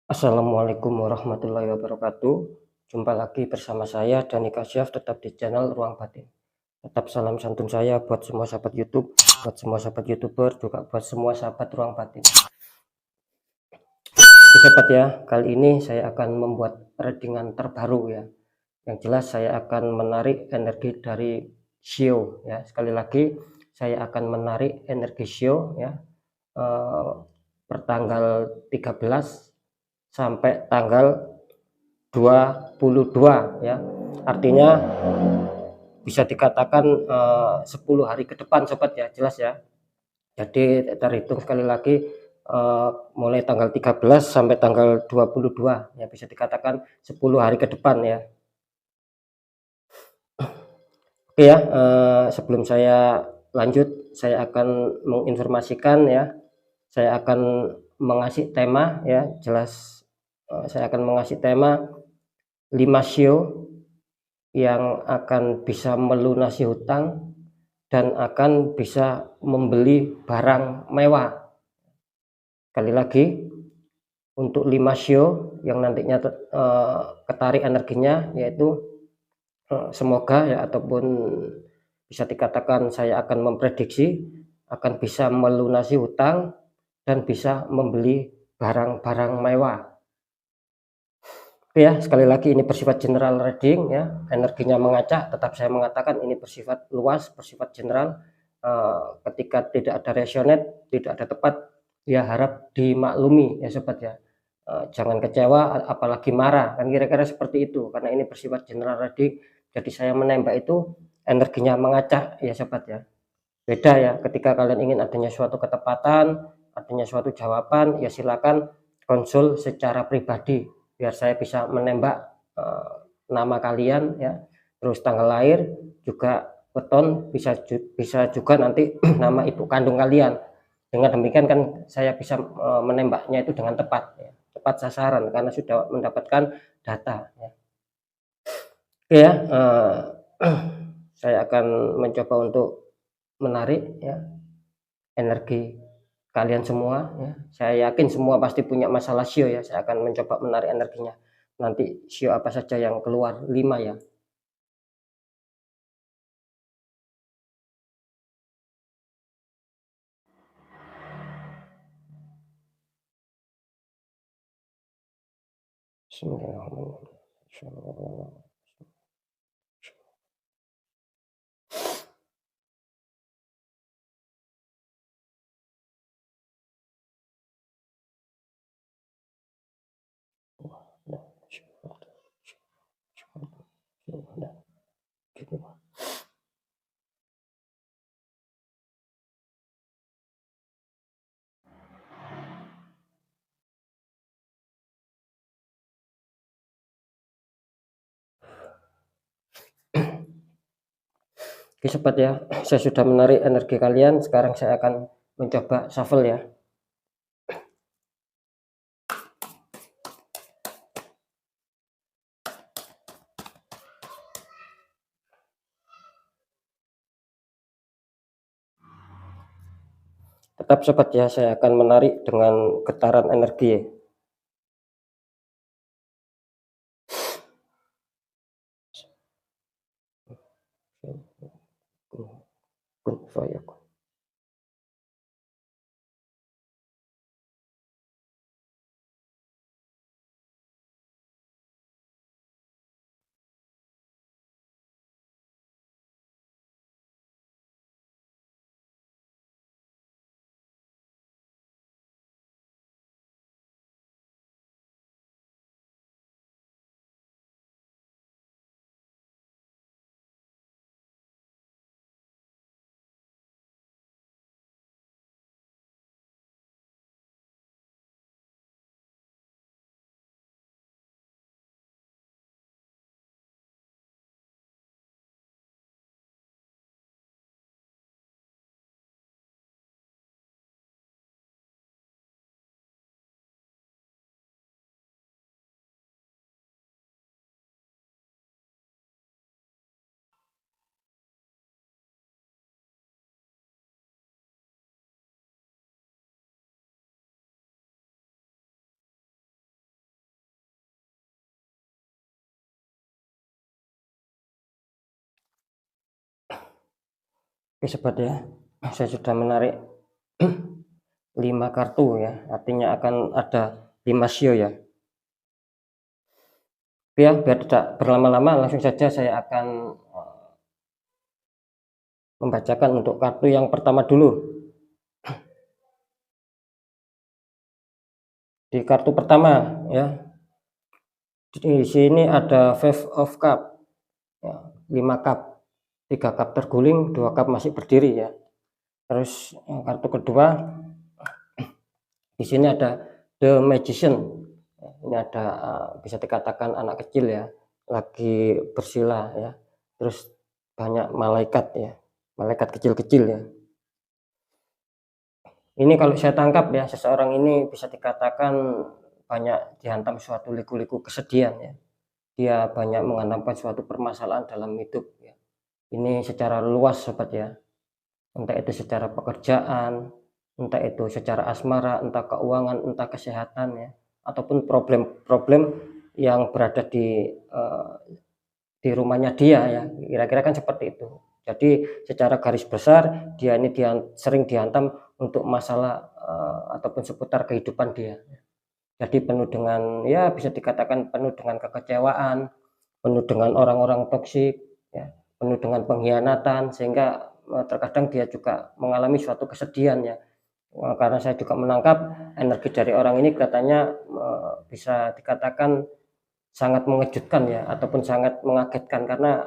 Assalamualaikum warahmatullahi wabarakatuh. Jumpa lagi bersama saya Dani Kasyaf, tetap di channel Ruang Batin. Tetap salam santun saya buat semua sahabat YouTube, buat semua sahabat YouTuber, juga buat semua sahabat Ruang Batin. Oke sahabat ya, kali ini saya akan membuat readingan terbaru ya. Yang jelas saya akan menarik energi dari Shio ya. Sekali lagi saya akan menarik energi Shio ya. Pertanggal 13 sampai tanggal 22 ya, artinya bisa dikatakan 10 hari ke depan sobat ya, jelas ya. Jadi terhitung sekali lagi mulai tanggal 13 sampai tanggal 22 ya, bisa dikatakan 10 hari ke depan ya. Oke ya, sebelum saya lanjut saya akan menginformasikan ya, saya akan mengasih tema ya, jelas saya akan mengasih tema 5 show yang akan bisa melunasi hutang dan akan bisa membeli barang mewah. Sekali lagi, untuk 5 show yang nantinya ketarik energinya, yaitu semoga ya, ataupun bisa dikatakan saya akan memprediksi akan bisa melunasi hutang dan bisa membeli barang-barang mewah. Oke ya, sekali lagi ini bersifat general reading ya, energinya mengacak, tetap saya mengatakan ini bersifat luas, bersifat general. Ketika tidak ada resonate, tidak ada tepat, ya harap dimaklumi ya sobat ya. Jangan kecewa apalagi marah, kan kira-kira seperti itu, karena ini bersifat general reading. Jadi saya menembak itu energinya mengacak ya sobat ya. Beda ya ketika kalian ingin adanya suatu ketepatan, adanya suatu jawaban, ya silakan konsul secara pribadi biar saya bisa menembak nama kalian ya, terus tanggal lahir juga weton, bisa juga nanti nama ibu kandung kalian. Dengan demikian kan saya bisa menembaknya itu dengan tepat ya, tepat sasaran karena sudah mendapatkan data ya. Oke ya, saya akan mencoba untuk menarik ya energi kalian semua ya. Saya yakin semua pasti punya masalah sio ya. Saya akan mencoba menarik energinya. Nanti sio apa saja yang keluar 5 ya. Bismillahirrahmanirrahim. Oke sobat ya, saya sudah menarik energi kalian. Sekarang saya akan mencoba shuffle ya. Tetap sobat ya, saya akan menarik dengan getaran energi ya. Kun fayakun. Oke sobat ya, saya sudah menarik 5 kartu ya, artinya akan ada 5 sio ya. Ya, biar tidak berlama-lama langsung saja saya akan membacakan untuk kartu yang pertama dulu. Di kartu pertama ya, di sini ada Five of Cup ya, 5 cup, 3 cup terguling, 2 cup masih berdiri ya. Terus kartu kedua di sini ada The Magician. Ini ada bisa dikatakan anak kecil ya, lagi bersila ya. Terus banyak malaikat ya, malaikat kecil-kecil ya. Ini kalau saya tangkap ya, seseorang ini bisa dikatakan banyak dihantam suatu liku-liku kesedihan ya. Dia banyak menghadapi suatu permasalahan dalam hidup ya. Ini secara luas sobat ya. Entah itu secara pekerjaan, entah itu secara asmara, entah keuangan, entah kesehatan ya, ataupun problem-problem yang berada di rumahnya dia ya, kira-kira kan seperti itu. Jadi secara garis besar dia ini sering dihantam untuk masalah ataupun seputar kehidupan dia. Jadi penuh dengan ya bisa dikatakan penuh dengan kekecewaan, penuh dengan orang-orang toksik ya, penuh dengan pengkhianatan, sehingga terkadang dia juga mengalami suatu kesedihan ya. Karena saya juga menangkap energi dari orang ini katanya bisa dikatakan sangat mengejutkan ya, ataupun sangat mengagetkan, karena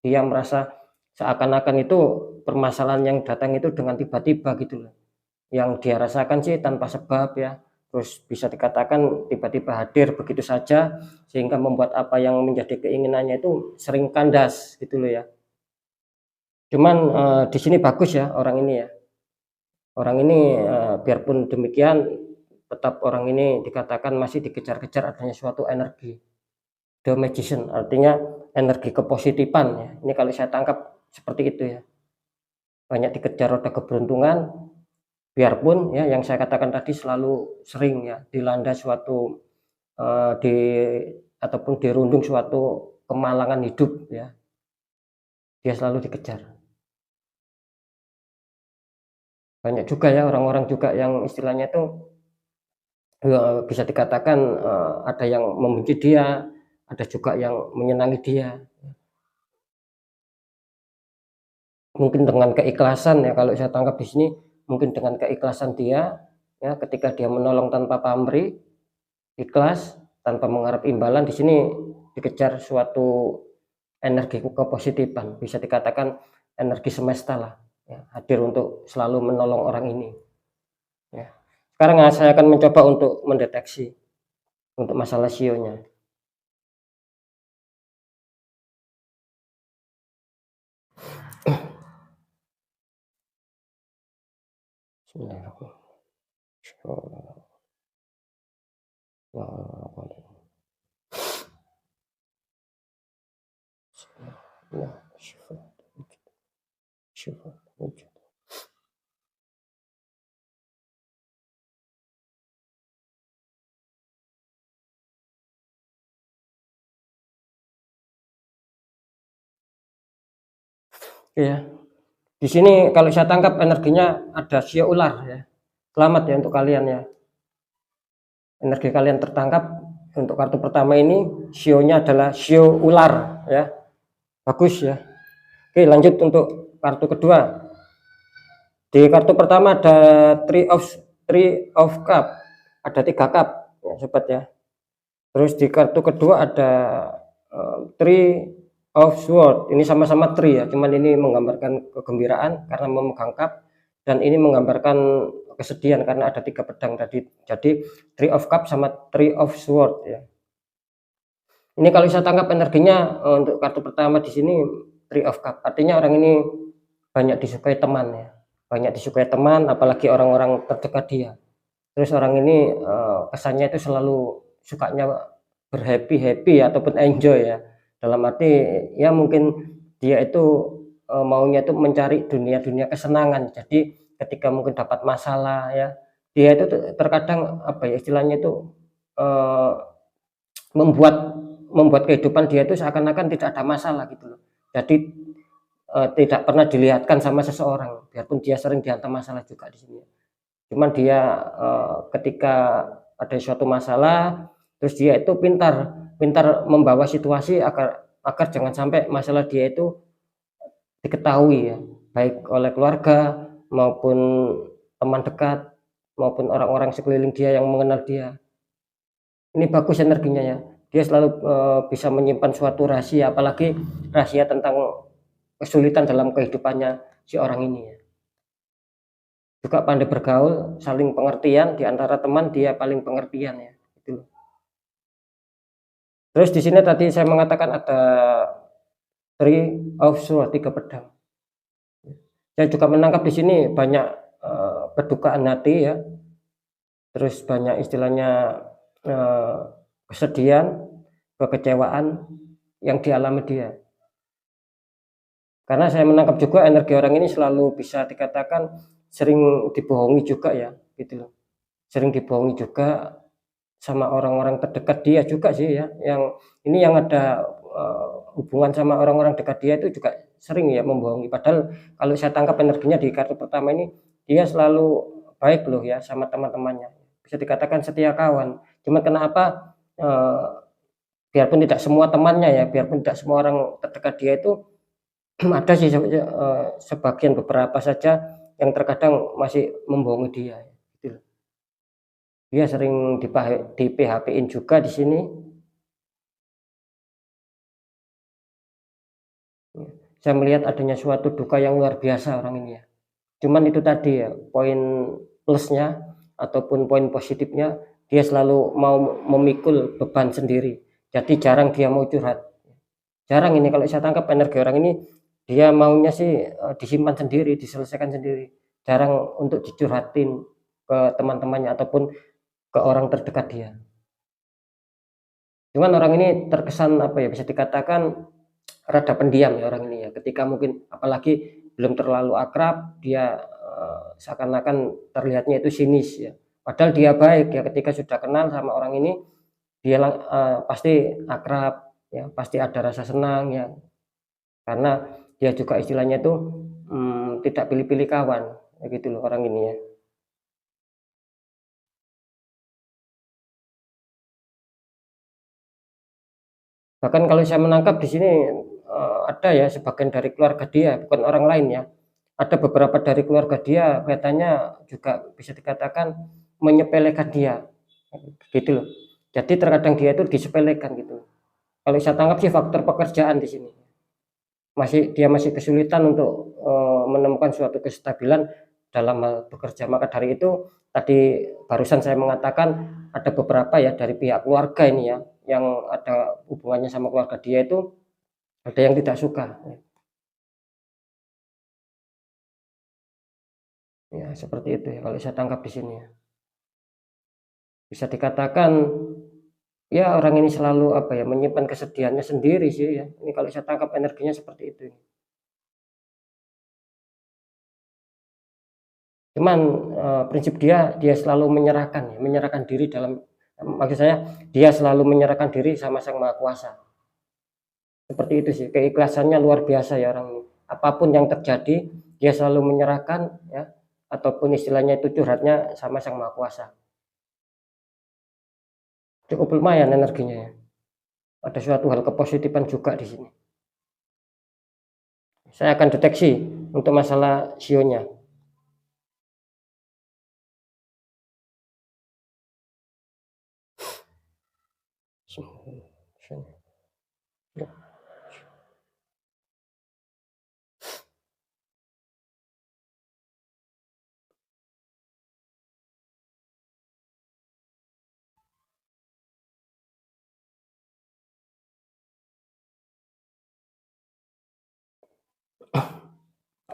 dia merasa seakan-akan itu permasalahan yang datang itu dengan tiba-tiba gitu loh. Yang dia rasakan sih tanpa sebab ya, terus bisa dikatakan tiba-tiba hadir begitu saja, sehingga membuat apa yang menjadi keinginannya itu sering kandas gitu loh ya. Cuman di sini bagus ya orang ini ya. Orang ini biarpun demikian tetap orang ini dikatakan masih dikejar-kejar adanya suatu energi. The Magician artinya energi kepositifan ya. Ini kalau saya tangkap seperti itu ya. Banyak dikejar roda keberuntungan, biarpun ya yang saya katakan tadi selalu sering ya dilanda suatu ataupun dirundung suatu kemalangan hidup ya. Dia selalu dikejar. Banyak juga ya orang-orang juga yang istilahnya itu bisa dikatakan ada yang membenci dia, ada juga yang menyenangi dia. Mungkin dengan keikhlasan ya, kalau saya tangkap di sini mungkin dengan keikhlasan dia ya, ketika dia menolong tanpa pamrih, ikhlas tanpa mengharap imbalan, di sini dikejar suatu energi kepositifan, bisa dikatakan energi semesta lah ya, hadir untuk selalu menolong orang ini ya. Sekarang saya akan mencoba untuk mendeteksi untuk masalah sionya. Ya, di sini kalau saya tangkap energinya ada sio ular ya. Selamat ya untuk kalian ya. Energi kalian tertangkap untuk kartu pertama ini, sionya adalah sio ular ya. Bagus ya. Oke, lanjut untuk kartu kedua. Di kartu pertama ada Three of Cup, ada 3 cup ya sobat ya. Terus di kartu kedua ada Three of Sword. Ini sama-sama three ya, cuman ini menggambarkan kegembiraan karena memegang cup, dan ini menggambarkan kesedihan karena ada 3 pedang tadi. Jadi Three of Cup sama Three of Sword ya. Ini kalau saya tangkap energinya untuk kartu pertama di sini Three of Cup, artinya orang ini banyak disukai teman ya, banyak disukai teman, apalagi orang-orang terdekat dia. Terus orang ini kesannya itu selalu sukanya berhappy ataupun enjoy ya, dalam arti ya mungkin dia itu maunya itu mencari dunia kesenangan. Jadi ketika mungkin dapat masalah ya, dia itu terkadang apa ya istilahnya itu membuat kehidupan dia itu seakan-akan tidak ada masalah gitu loh. Jadi tidak pernah dilihatkan sama seseorang, biarpun dia sering dihantam masalah juga di sini. Cuman dia ketika ada suatu masalah, terus dia itu pintar membawa situasi agar jangan sampai masalah dia itu diketahui ya, baik oleh keluarga maupun teman dekat maupun orang-orang sekeliling dia yang mengenal dia. Ini bagus energinya ya. Dia selalu bisa menyimpan suatu rahasia, apalagi rahasia tentang kesulitan dalam kehidupannya si orang ini ya. Juga pandai bergaul, saling pengertian di antara teman, dia paling pengertian ya. Gitu. Terus di sini tadi saya mengatakan ada Three of Swords, 3 pedang. Saya juga menangkap di sini banyak kedukaan hati ya. Terus banyak istilahnya kesedihan, kekecewaan yang dialami dia. Karena saya menangkap juga energi orang ini selalu bisa dikatakan sering dibohongi juga ya, gitu loh. Sering dibohongi juga sama orang-orang terdekat dia juga sih ya. Yang ini yang ada hubungan sama orang-orang dekat dia itu juga sering ya membohongi. Padahal kalau saya tangkap energinya di kartu pertama ini, dia selalu baik loh ya sama teman-temannya. Bisa dikatakan setia kawan. Cuma kenapa biarpun tidak semua temannya ya, biarpun tidak semua orang terdekat dia itu ada sih sebagian beberapa saja yang terkadang masih membohongi dia. Gitu. Dia sering di PHP-in juga di sini. Saya melihat adanya suatu duka yang luar biasa orang ini ya. Cuman itu tadi ya, poin plusnya ataupun poin positifnya, dia selalu mau memikul beban sendiri. Jadi jarang dia mau curhat. Jarang ini kalau saya tangkap energi orang ini, dia maunya sih disimpan sendiri, diselesaikan sendiri. Jarang untuk dicurhatin ke teman-temannya ataupun ke orang terdekat dia. Cuman orang ini terkesan apa ya, bisa dikatakan rada pendiam ya orang ini ya. Ketika mungkin apalagi belum terlalu akrab, dia seakan-akan terlihatnya itu sinis ya. Padahal dia baik ya, ketika sudah kenal sama orang ini, dia pasti akrab ya, pasti ada rasa senang ya. Karena dia juga istilahnya itu tidak pilih-pilih kawan ya, gitu loh orang ini ya. Bahkan kalau saya menangkap di sini ada ya sebagian dari keluarga dia, bukan orang lain ya. Ada beberapa dari keluarga dia kelihatannya juga bisa dikatakan menyepelekan dia, gitu loh. Jadi terkadang dia itu disepelekan gitu. Kalau saya tangkap sih faktor pekerjaan di sini. Dia masih kesulitan untuk menemukan suatu kestabilan dalam hal bekerja. Maka dari itu tadi barusan saya mengatakan ada beberapa ya dari pihak keluarga ini ya, yang ada hubungannya sama keluarga dia itu ada yang tidak suka. Ya seperti itu ya kalau saya tangkap di sini ya. Bisa dikatakan ya orang ini selalu apa ya, menyimpan kesedihannya sendiri sih ya. Ini kalau saya tangkap energinya seperti itu. Cuman prinsip dia selalu menyerahkan ya, menyerahkan diri dalam, maksud saya dia selalu menyerahkan diri sama Sang Maha Kuasa. Seperti itu sih, keikhlasannya luar biasa ya orang ini. Apapun yang terjadi, dia selalu menyerahkan ya, ataupun istilahnya itu curhatnya sama Sang Maha Kuasa. Cukup lumayan energinya ya. Ada suatu hal kepositifan juga di sini. Saya akan deteksi untuk masalah sionya.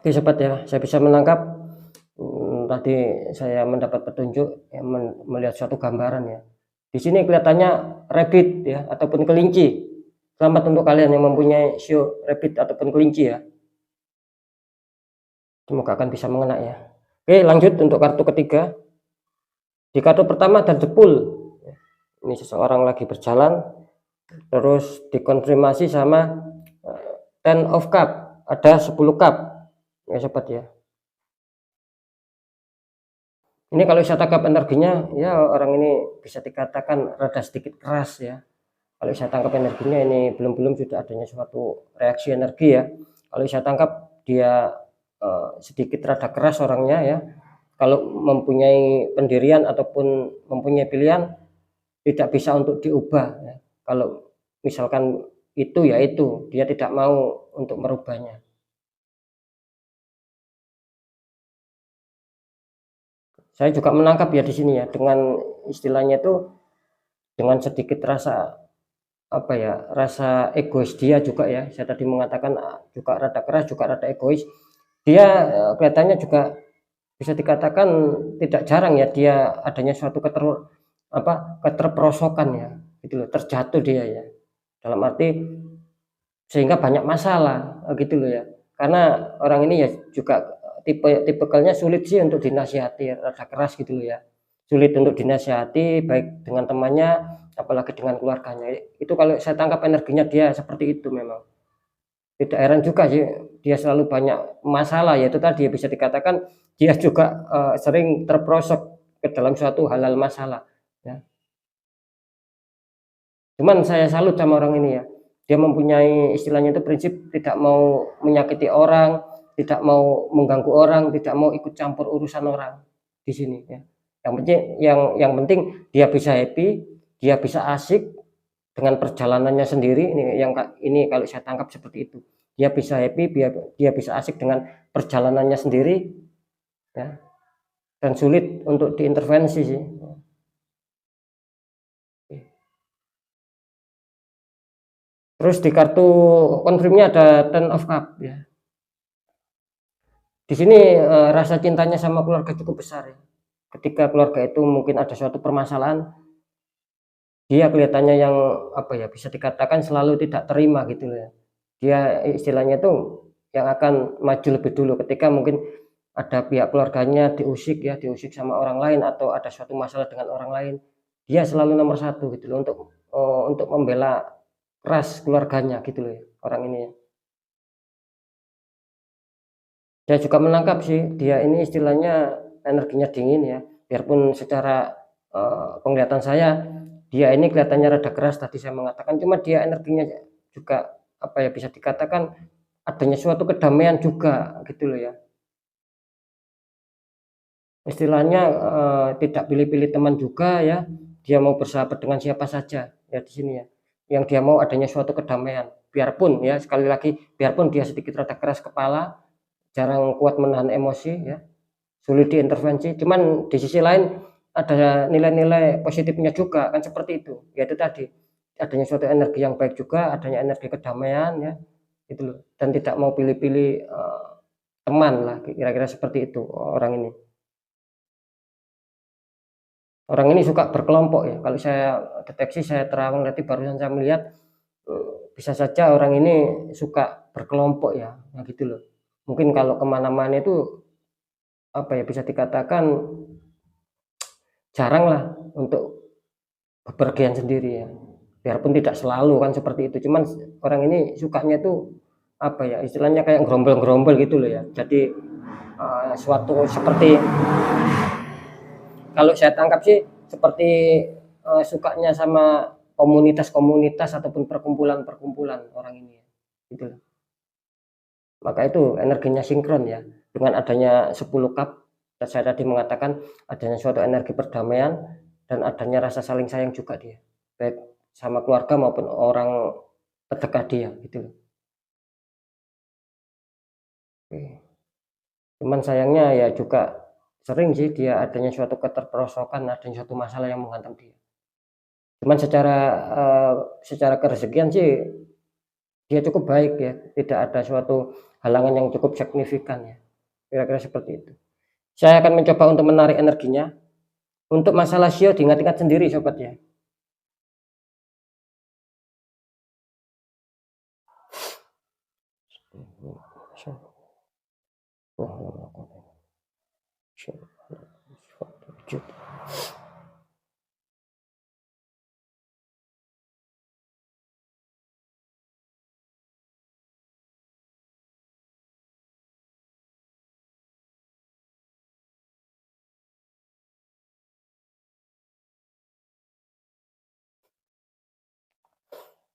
Oke sobat ya, saya bisa menangkap tadi saya mendapat petunjuk ya, melihat suatu gambaran ya. Di sini kelihatannya rabbit ya ataupun kelinci. Selamat untuk kalian yang mempunyai sio rabbit ataupun kelinci ya. Semoga akan bisa mengena ya. Oke, lanjut untuk kartu ketiga. Di kartu pertama ada jepul. Ini seseorang lagi berjalan, terus dikonfirmasi sama Ten of Cup ada 10 cup ya sobat ya. Ini kalau saya tangkap energinya ya, orang ini bisa dikatakan rada sedikit keras ya. Kalau saya tangkap energinya ini belum sudah adanya suatu reaksi energi ya. Kalau saya tangkap dia sedikit rada keras orangnya ya. Kalau mempunyai pendirian ataupun mempunyai pilihan, tidak bisa untuk diubah ya. Kalau misalkan itu ya itu, dia tidak mau untuk merubahnya. Saya juga menangkap ya di sini ya, dengan istilahnya itu dengan sedikit rasa apa ya, rasa egois dia juga ya. Saya tadi mengatakan juga rada keras, juga rada egois. Dia kelihatannya juga bisa dikatakan tidak jarang ya dia adanya suatu keterperosokan ya, gitu loh, terjatuh dia ya. Dalam arti sehingga banyak masalah gitu loh ya. Karena orang ini ya juga tipikalnya sulit sih untuk dinasihati, rada keras gitu loh ya. Sulit untuk dinasihati baik dengan temannya apalagi dengan keluarganya. Itu kalau saya tangkap energinya dia seperti itu memang. Tidak heran juga sih dia selalu banyak masalah, yaitu tadi bisa dikatakan dia juga sering terperosok ke dalam suatu hal-hal masalah ya. Cuman saya salut sama orang ini ya. Dia mempunyai istilahnya itu prinsip tidak mau menyakiti orang, tidak mau mengganggu orang, tidak mau ikut campur urusan orang di sini ya. Yang penting dia bisa happy, dia bisa asik dengan perjalanannya sendiri. Ini kalau saya tangkap seperti itu. Dia bisa happy, dia bisa asik dengan perjalanannya sendiri ya. Dan sulit untuk diintervensi sih. Terus di kartu konfirmnya ada Ten of Cup ya. Di sini rasa cintanya sama keluarga cukup besar ya. Ketika keluarga itu mungkin ada suatu permasalahan, dia kelihatannya yang apa ya, bisa dikatakan selalu tidak terima gitu ya. Dia istilahnya tuh yang akan maju lebih dulu ketika mungkin ada pihak keluarganya diusik sama orang lain atau ada suatu masalah dengan orang lain. Dia selalu nomor satu gitu loh untuk membela keras keluarganya gitu loh ya, orang ini ya. Saya juga menangkap sih dia ini istilahnya energinya dingin ya, biarpun secara penglihatan saya dia ini kelihatannya rada keras tadi saya mengatakan, cuma dia energinya juga apa ya, bisa dikatakan adanya suatu kedamaian juga gitu loh ya. Istilahnya tidak pilih-pilih teman juga ya, dia mau bersahabat dengan siapa saja ya di sini ya. Yang dia mau adanya suatu kedamaian, biarpun ya sekali lagi, biarpun dia sedikit rada keras kepala, jarang kuat menahan emosi ya, sulit diintervensi, cuman di sisi lain ada nilai-nilai positifnya juga kan seperti itu, yaitu tadi adanya suatu energi yang baik juga, adanya energi kedamaian ya, itu loh, dan tidak mau pilih-pilih teman lah, kira-kira seperti itu orang ini. Orang ini suka berkelompok ya, kalau saya deteksi, saya terang nanti barusan saya melihat bisa saja orang ini suka berkelompok ya, nah gitu loh. Mungkin kalau kemana-mana itu apa ya, bisa dikatakan jarang lah untuk bepergian sendiri ya, biarpun tidak selalu kan seperti itu, cuman orang ini sukanya tuh apa ya, istilahnya kayak gerombol-gerombol gitu loh ya. Jadi suatu seperti kalau saya tangkap sih seperti sukanya sama komunitas-komunitas ataupun perkumpulan-perkumpulan orang ini ya, gitu loh. Maka itu energinya sinkron ya, dengan adanya 10 cup saya tadi mengatakan adanya suatu energi perdamaian dan adanya rasa saling sayang juga dia, baik sama keluarga maupun orang terdekat dia gitu loh. Cuman sayangnya ya juga sering sih dia adanya suatu keterperosokan, adanya suatu masalah yang menghantam dia. Cuman secara kerezekian sih dia cukup baik ya, tidak ada suatu halangan yang cukup signifikan ya, kira-kira seperti itu. Saya akan mencoba untuk menarik energinya. Untuk masalah sio diingat-ingat sendiri sobat ya.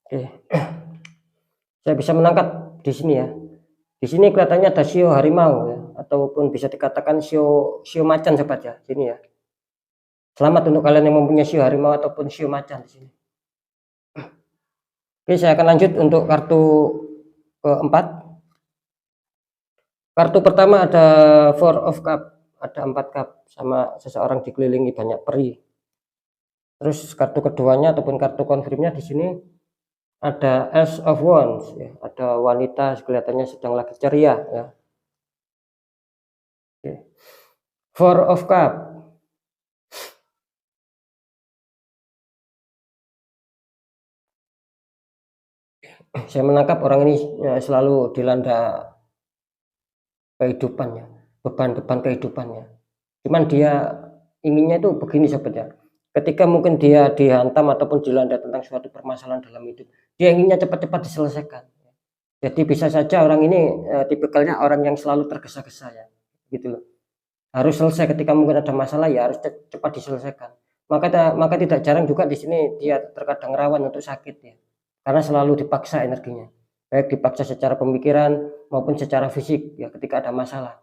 Oke. Saya bisa menangkap di sini ya. Di sini kelihatannya ada sio harimau ya, ataupun bisa dikatakan sio sio macan sobat ya, sini ya. Selamat untuk kalian yang mempunyai sio harimau ataupun sio macan di sini. Oke, saya akan lanjut untuk kartu keempat. Kartu pertama ada Four of Cup, ada 4 cup sama seseorang dikelilingi banyak peri. Terus kartu keduanya ataupun kartu konfirmnya di sini ada Ace of Wands ya, ada wanita kelihatannya sedang lagi ceria ya. Oke. Four of Cup. Saya menangkap orang ini ya, selalu dilanda kehidupannya, beban-beban kehidupannya. Cuman dia inginnya itu begini sobat ya. Ketika mungkin dia dihantam ataupun dilanda tentang suatu permasalahan dalam hidup, dia inginnya cepat-cepat diselesaikan. Jadi bisa saja orang ini tipikalnya orang yang selalu tergesa-gesa ya, gitu loh. Harus selesai ketika mungkin ada masalah ya harus cepat diselesaikan. Maka tidak jarang juga di sini dia terkadang rawan untuk sakit ya. Karena selalu dipaksa energinya. Baik dipaksa secara pemikiran maupun secara fisik ya ketika ada masalah.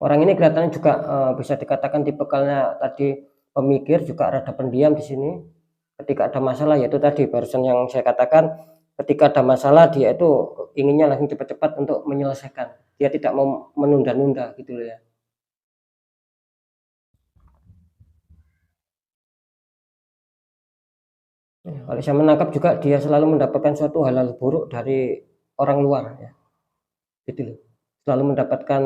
Orang ini kelihatannya juga bisa dikatakan tipikalnya tadi pemikir, juga rada pendiam di sini. Ketika ada masalah yaitu tadi barusan yang saya katakan, ketika ada masalah dia itu inginnya langsung cepat-cepat untuk menyelesaikan. Dia tidak mau menunda-nunda gitu loh ya. Kalau saya menangkap juga dia selalu mendapatkan suatu hal-hal buruk dari orang luar ya. Gitu loh. Selalu mendapatkan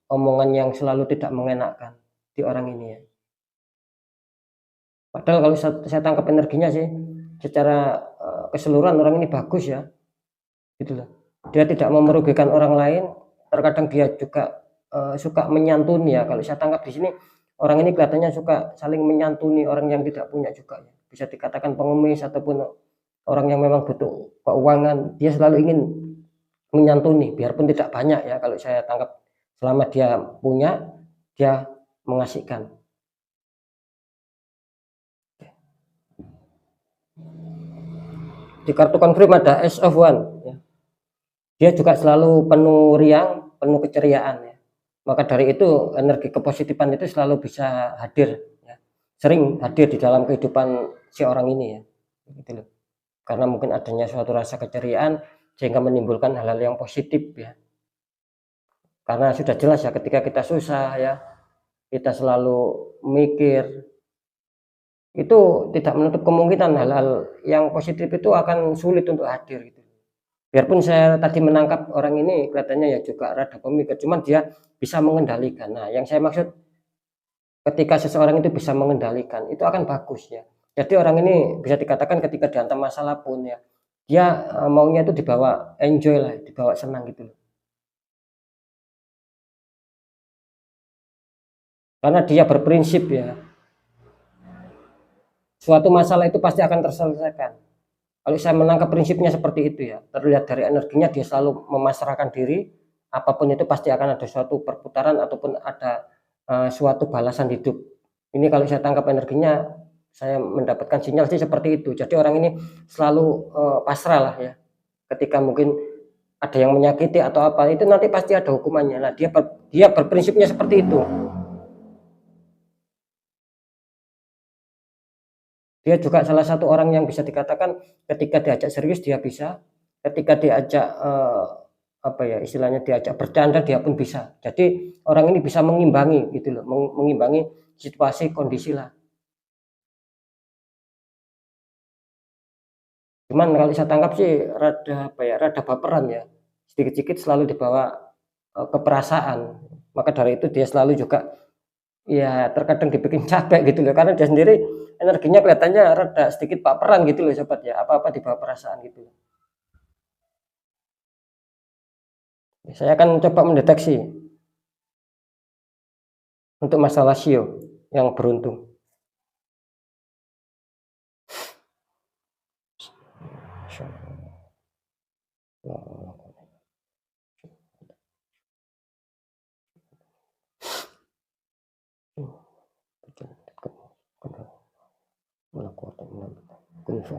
omongan yang selalu tidak mengenakan di orang ini ya. Padahal kalau saya tangkap energinya sih secara keseluruhan orang ini bagus ya, gitu loh. Dia tidak mau merugikan orang lain, terkadang dia juga suka menyantuni ya. Kalau saya tangkap di sini orang ini kelihatannya suka saling menyantuni orang yang tidak punya juga ya. Bisa dikatakan pengemis ataupun orang yang memang butuh keuangan, dia selalu ingin menyantuni biarpun tidak banyak ya. Kalau saya tangkap selama dia punya, dia mengasihkan. Di kartu konfirm ada Ace of One ya. Dia juga selalu penuh riang, penuh keceriaan ya. Maka dari itu energi kepositifan itu selalu bisa hadir ya. Sering hadir di dalam kehidupan si orang ini ya. Gitu loh. Karena mungkin adanya suatu rasa keceriaan sehingga menimbulkan hal-hal yang positif ya. Karena sudah jelas ya ketika kita susah ya, kita selalu mikir, itu tidak menutup kemungkinan hal-hal yang positif itu akan sulit untuk hadir gitu. Biarpun saya tadi menangkap orang ini kelihatannya ya juga rada pemikir, cuman dia bisa mengendalikan. Nah, yang saya maksud ketika seseorang itu bisa mengendalikan, itu akan bagus ya. Jadi orang ini bisa dikatakan ketika dihantam masalah pun ya, dia maunya itu dibawa enjoy lah, dibawa senang gitu loh. Karena dia berprinsip ya, suatu masalah itu pasti akan terselesaikan. Kalau saya menangkap prinsipnya seperti itu ya, terlihat dari energinya dia selalu memasrahkan diri, apapun itu pasti akan ada suatu perputaran ataupun ada suatu balasan hidup. Ini kalau saya tangkap energinya, saya mendapatkan sinyal sih seperti itu. Jadi orang ini selalu pasrah lah ya. Ketika mungkin ada yang menyakiti atau apa, itu nanti pasti ada hukumannya. Nah, dia berprinsipnya seperti itu. Dia juga salah satu orang yang bisa dikatakan ketika diajak serius dia bisa, ketika diajak apa ya istilahnya diajak bercanda dia pun bisa. Jadi orang ini bisa mengimbangi gitu loh, mengimbangi situasi kondisi lah. Cuman kalau saya tangkap sih rada apa ya, rada baperan ya. Sedikit-sedikit selalu dibawa keperasaan. Maka dari itu dia selalu juga ya terkadang dibikin capek gitu loh karena dia sendiri energinya kelihatannya rada sedikit baperan gitu loh sobat ya, apa-apa dibawa perasaan gitu. Saya akan coba mendeteksi untuk masalah sio yang beruntung. Oke,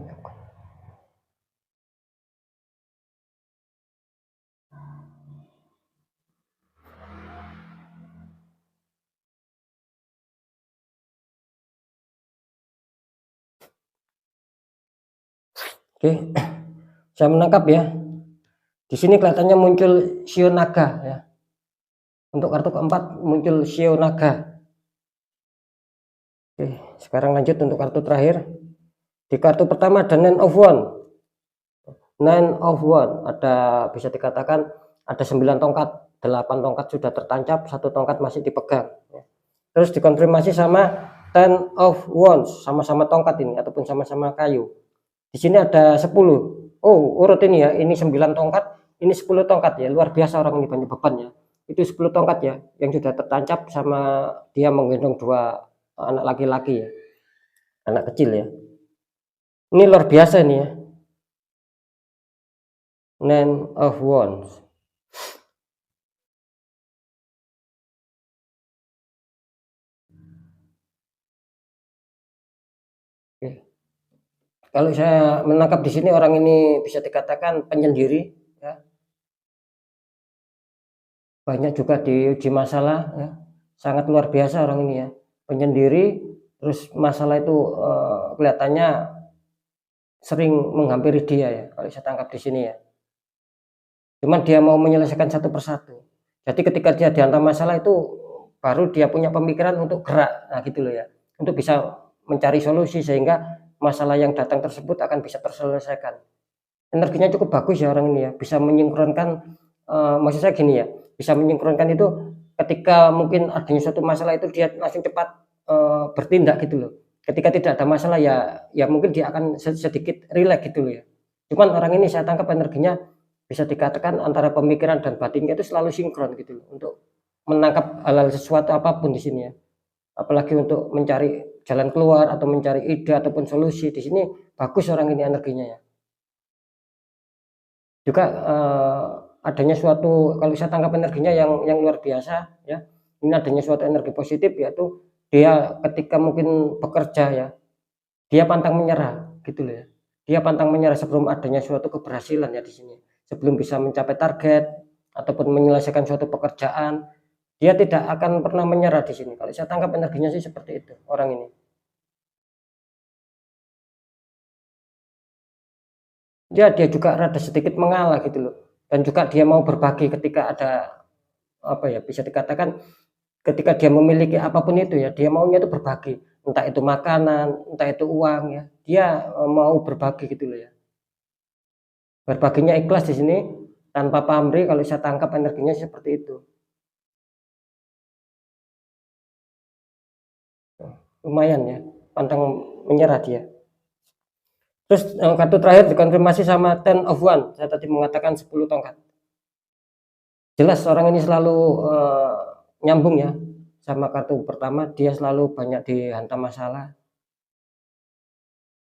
saya menangkap ya. Di sini kelihatannya muncul shio naga ya. Untuk kartu keempat muncul shio naga. Oke, sekarang lanjut untuk kartu terakhir. Di kartu pertama ada Nine of Wands. Nine of Wands, ada bisa dikatakan ada 9 tongkat, 8 tongkat sudah tertancap, 1 tongkat masih dipegang. Terus dikonfirmasi sama Ten of Wands, sama-sama tongkat ini ataupun sama-sama kayu. Di sini ada 10. Oh, urut ini ya, ini 9 tongkat, ini 10 tongkat ya. Luar biasa orang ini banyak beban ya. Itu 10 tongkat ya yang sudah tertancap sama dia menggendong 2 anak laki-laki ya. Anak kecil ya. Ini luar biasa ini ya. Nine of Wands. Oke. Kalau saya menangkap di sini orang ini bisa dikatakan penyendiri ya. Banyak juga diuji masalah ya. Sangat luar biasa orang ini ya. Penyendiri, terus masalah itu kelihatannya sering menghampiri dia ya. Kalau saya tangkap di sini ya. Cuman dia mau menyelesaikan satu persatu. Jadi ketika dia dihantam masalah itu baru dia punya pemikiran untuk gerak, nah gitu loh ya, untuk bisa mencari solusi sehingga masalah yang datang tersebut akan bisa terselesaikan. Energinya cukup bagus ya orang ini ya, bisa menyingkronkan, maksud saya gini ya, bisa menyingkronkan itu ketika mungkin adanya suatu masalah itu dia langsung cepat bertindak gitu loh. Ketika tidak ada masalah ya mungkin dia akan sedikit rileks gitu loh ya. Cuman orang ini saya tangkap energinya bisa dikatakan antara pemikiran dan batinnya itu selalu sinkron gitu loh, untuk menangkap hal-hal sesuatu apapun di sini ya. Apalagi untuk mencari jalan keluar atau mencari ide ataupun solusi, di sini bagus orang ini energinya ya. Juga adanya suatu, kalau saya tangkap energinya yang luar biasa ya. Ini adanya suatu energi positif, yaitu dia ketika mungkin bekerja ya, dia pantang menyerah gitu loh ya. Dia pantang menyerah sebelum adanya suatu keberhasilan ya di sini. Sebelum bisa mencapai target ataupun menyelesaikan suatu pekerjaan, dia tidak akan pernah menyerah di sini. Kalau saya tangkap energinya sih seperti itu orang ini. Ya dia juga rada sedikit mengalah gitu loh. Dan juga dia mau berbagi ketika ada apa ya, bisa dikatakan ketika dia memiliki apapun itu ya, dia maunya itu berbagi. Entah itu makanan, entah itu uang ya. Dia mau berbagi gitu loh ya. Berbaginya ikhlas di sini tanpa pamrih, kalau saya tangkap energinya seperti itu. Lumayan ya, pantang menyerah dia. Terus kartu terakhir dikonfirmasi sama Ten of Wands. Saya tadi mengatakan 10 tongkat. Jelas orang ini selalu nyambung ya sama kartu pertama, dia selalu banyak dihantam masalah.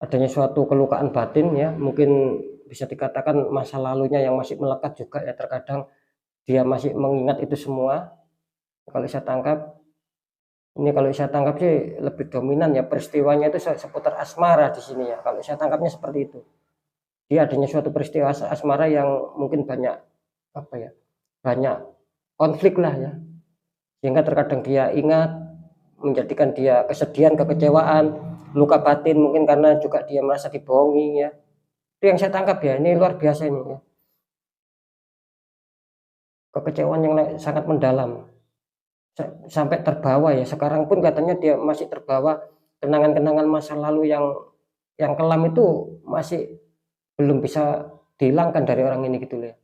Adanya suatu kelukaan batin ya, mungkin bisa dikatakan masa lalunya yang masih melekat juga ya, terkadang dia masih mengingat itu semua. Kalau saya tangkap ini, kalau saya tangkap sih lebih dominan ya peristiwanya itu seputar asmara di sini ya. Kalau saya tangkapnya seperti itu. Dia adanya suatu peristiwa asmara yang mungkin banyak apa ya? Banyak konflik lah ya. Sehingga terkadang dia ingat, menjadikan dia kesedihan, kekecewaan, luka batin mungkin karena juga dia merasa dibohongi ya. Itu yang saya tangkap ya. Ini luar biasa ini ya. Kekecewaan yang sangat mendalam. Sampai terbawa ya, sekarang pun katanya dia masih terbawa kenangan-kenangan masa lalu yang kelam itu masih belum bisa dihilangkan dari orang ini gitu loh ya.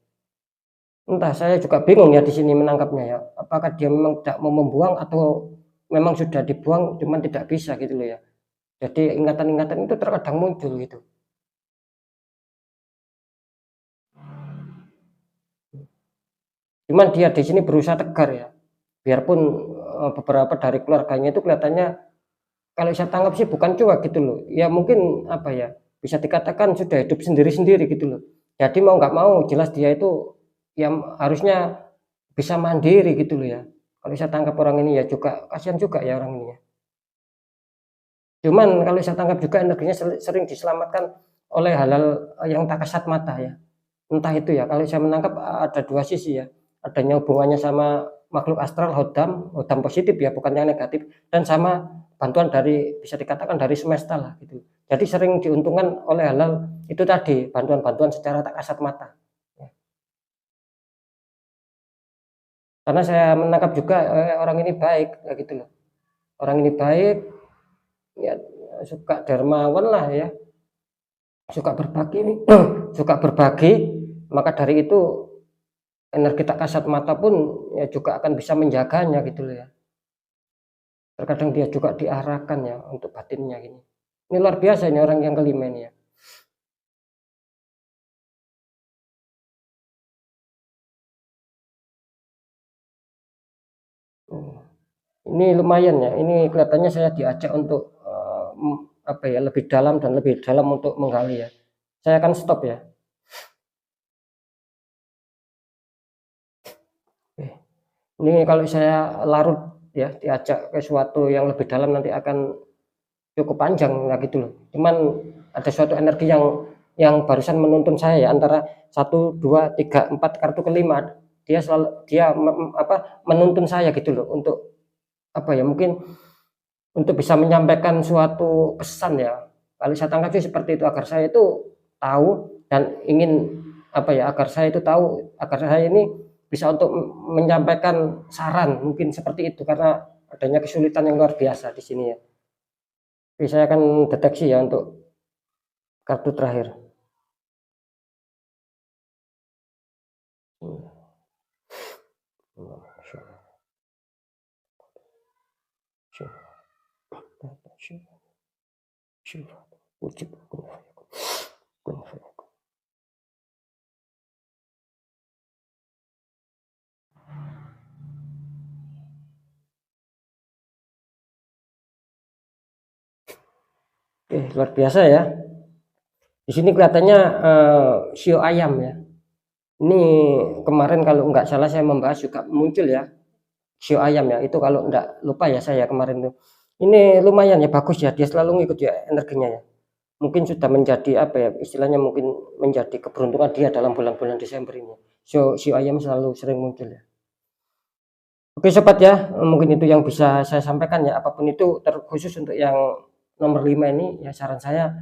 Entah, saya juga bingung ya di sini menangkapnya ya. Apakah dia memang tidak mau membuang atau memang sudah dibuang cuman tidak bisa gitu loh ya. Jadi ingatan-ingatan itu terkadang muncul gitu. Cuman dia di sini berusaha tegar ya. Biarpun beberapa dari keluarganya itu kelihatannya, kalau saya tangkap sih bukan cuek gitu loh. Ya mungkin apa ya, bisa dikatakan sudah hidup sendiri-sendiri gitu loh. Jadi mau nggak mau jelas dia itu yang harusnya bisa mandiri gitu loh ya. Kalau saya tangkap orang ini ya juga kasihan juga ya orang ini ya. Cuman kalau saya tangkap juga energinya sering diselamatkan oleh hal-hal yang tak kasat mata ya. Entah itu ya, kalau saya menangkap ada dua sisi ya. Adanya hubungannya sama makhluk astral hodam, hodam positif ya, bukan yang negatif, dan sama bantuan dari bisa dikatakan dari semesta lah gitu. Jadi sering diuntungkan oleh hal-hal itu tadi, bantuan-bantuan secara tak kasat mata. Ya. Karena saya menangkap juga orang ini baik kayak gitu loh. Orang ini baik, ya suka dermawan lah ya, suka berbagi nih, suka berbagi, maka dari itu energi tak kasat mata pun ya juga akan bisa menjaganya gitu loh ya. Terkadang dia juga diarahkan ya untuk batinnya gini. Ini luar biasa ini orang yang kelima ini ya. Hmm. Ini lumayan ya. Ini kelihatannya saya diajak untuk apa ya, lebih dalam dan lebih dalam untuk menggali ya. Saya akan stop ya. Ini kalau saya larut ya diajak ke suatu yang lebih dalam nanti akan cukup panjang lah gitu loh. Cuman ada suatu energi yang barusan menuntun saya ya, antara 1, 2, 3, 4 kartu kelima dia selalu dia menuntun saya gitu loh untuk apa ya, mungkin untuk bisa menyampaikan suatu pesan ya. Kalau saya tangkap sih seperti itu, agar saya itu tahu dan ingin apa ya, agar saya itu tahu, agar saya ini bisa untuk menyampaikan saran mungkin seperti itu, karena adanya kesulitan yang luar biasa di sini ya. Jadi saya akan deteksi ya untuk kartu terakhir. Luar biasa ya. Di sini kelihatannya sio ayam ya. Ini kemarin kalau nggak salah saya membahas juga muncul ya, sio ayam ya. Itu kalau nggak lupa ya saya kemarin tuh. Ini lumayan ya, bagus ya. Dia selalu ngikut ya energinya ya. Mungkin sudah menjadi apa ya, istilahnya mungkin menjadi keberuntungan dia dalam bulan-bulan Desember ini. Sio ayam selalu sering muncul ya. Oke sobat ya, mungkin itu yang bisa saya sampaikan ya. Apapun itu, terkhusus untuk yang nomor 5 ini ya, saran saya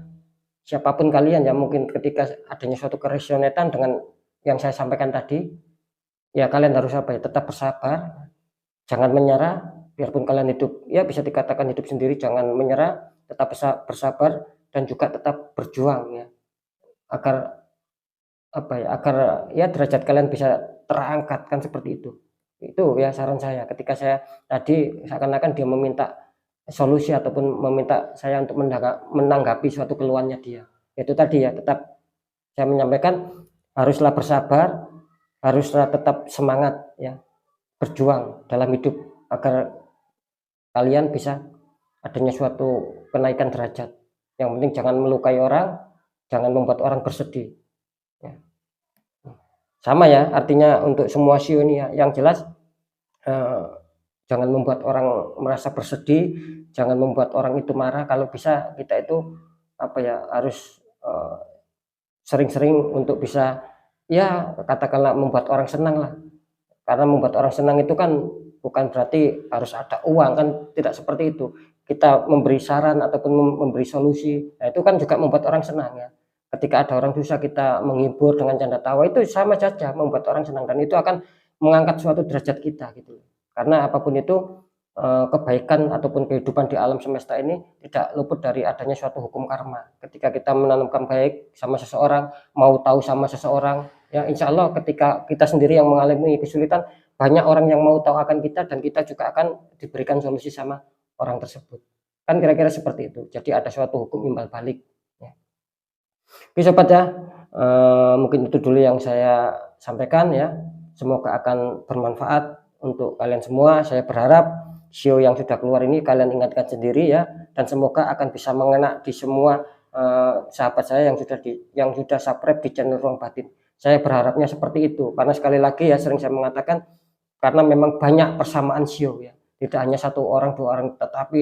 siapapun kalian ya, mungkin ketika adanya suatu keresonetan dengan yang saya sampaikan tadi, ya kalian harus apa ya, tetap bersabar, jangan menyerah, biarpun kalian hidup ya bisa dikatakan hidup sendiri, jangan menyerah, tetap bersabar dan juga tetap berjuang ya, agar apa ya, agar ya derajat kalian bisa terangkat kan, seperti itu ya saran saya. Ketika saya tadi seakan-akan dia meminta solusi ataupun meminta saya untuk menanggapi suatu keluhannya dia, itu tadi ya, tetap saya menyampaikan haruslah bersabar, haruslah tetap semangat ya, berjuang dalam hidup agar kalian bisa adanya suatu kenaikan derajat. Yang penting jangan melukai orang, jangan membuat orang bersedih ya. Sama ya artinya untuk semua sio ini ya, yang jelas jangan membuat orang merasa bersedih, jangan membuat orang itu marah. Kalau bisa kita itu apa ya, harus sering-sering untuk bisa ya katakanlah membuat orang senang lah. Karena membuat orang senang itu kan bukan berarti harus ada uang kan, tidak seperti itu. Kita memberi saran ataupun memberi solusi, nah itu kan juga membuat orang senang ya. Ketika ada orang susah kita menghibur dengan canda tawa, itu sama saja membuat orang senang, dan itu akan mengangkat suatu derajat kita gitu. Karena apapun itu kebaikan ataupun kehidupan di alam semesta ini tidak luput dari adanya suatu hukum karma. Ketika kita menanamkan baik sama seseorang, mau tahu sama seseorang, ya insya Allah ketika kita sendiri yang mengalami kesulitan, banyak orang yang mau tahu akan kita, dan kita juga akan diberikan solusi sama orang tersebut. Kan kira-kira seperti itu. Jadi ada suatu hukum imbal balik ya. Oke sobat ya, mungkin itu dulu yang saya sampaikan ya. Semoga akan bermanfaat untuk kalian semua. Saya berharap sio yang sudah keluar ini kalian ingatkan sendiri ya, dan semoga akan bisa mengena di semua sahabat saya yang sudah subscribe di channel Ruang Batin. Saya berharapnya seperti itu, karena sekali lagi ya, sering saya mengatakan, karena memang banyak persamaan sio ya, tidak hanya 1 orang 2 orang, tetapi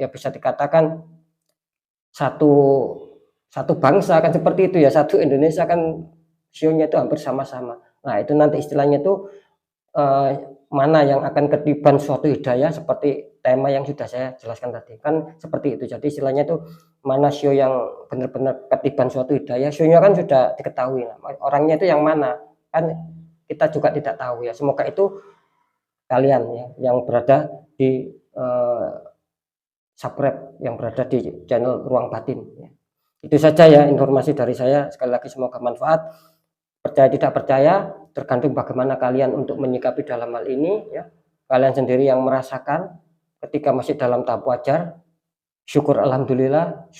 ya bisa dikatakan satu satu bangsa kan seperti itu ya, satu Indonesia kan sionya itu hampir sama-sama. Nah itu nanti istilahnya itu mana yang akan ketiban suatu hidayah seperti tema yang sudah saya jelaskan tadi kan seperti itu. Jadi istilahnya itu mana sio yang benar-benar ketiban suatu hidayah, sionya kan sudah diketahui. Orangnya itu yang mana kan kita juga tidak tahu ya. Semoga itu kalian ya yang berada di subscribe yang berada di channel Ruang Batin ya. Itu saja ya informasi dari saya. Sekali lagi semoga manfaat. Percaya tidak percaya tergantung bagaimana kalian untuk menyikapi dalam hal ini ya. Kalian sendiri yang merasakan ketika masih dalam tahap wajar, syukur alhamdulillah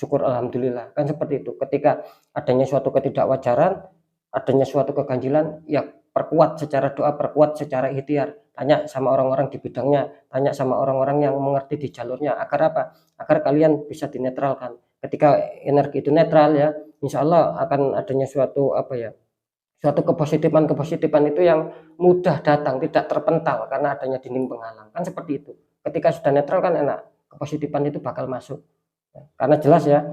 kan seperti itu. Ketika adanya suatu ketidakwajaran, adanya suatu keganjilan, ya perkuat secara doa, perkuat secara ikhtiar. Tanya sama orang-orang di bidangnya, tanya sama orang-orang yang mengerti di jalurnya. Agar apa? Agar kalian bisa dinetralkan. Ketika energi itu netral ya, insya Allah akan adanya suatu suatu kepositifan itu yang mudah datang, tidak terpental karena adanya dinding penghalang. Kan seperti itu. Ketika sudah netral kan enak, kepositifan itu bakal masuk. Karena jelas ya,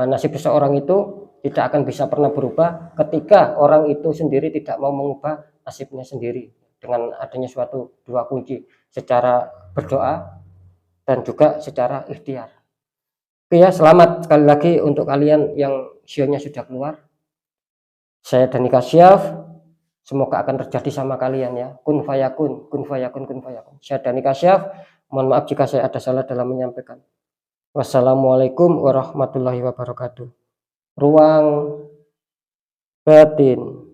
nasib seseorang itu tidak akan bisa pernah berubah ketika orang itu sendiri tidak mau mengubah nasibnya sendiri dengan adanya suatu dua kunci, secara berdoa dan juga secara ikhtiar. Oke ya, selamat sekali lagi untuk kalian yang sionya sudah keluar. Saya Dani Kasyaf, semoga akan terjadi sama kalian ya. Kun fayakun, kun fayakun, kun fayakun. Saya Dani Kasyaf, mohon maaf jika saya ada salah dalam menyampaikan. Wassalamualaikum warahmatullahi wabarakatuh. Ruang Batin.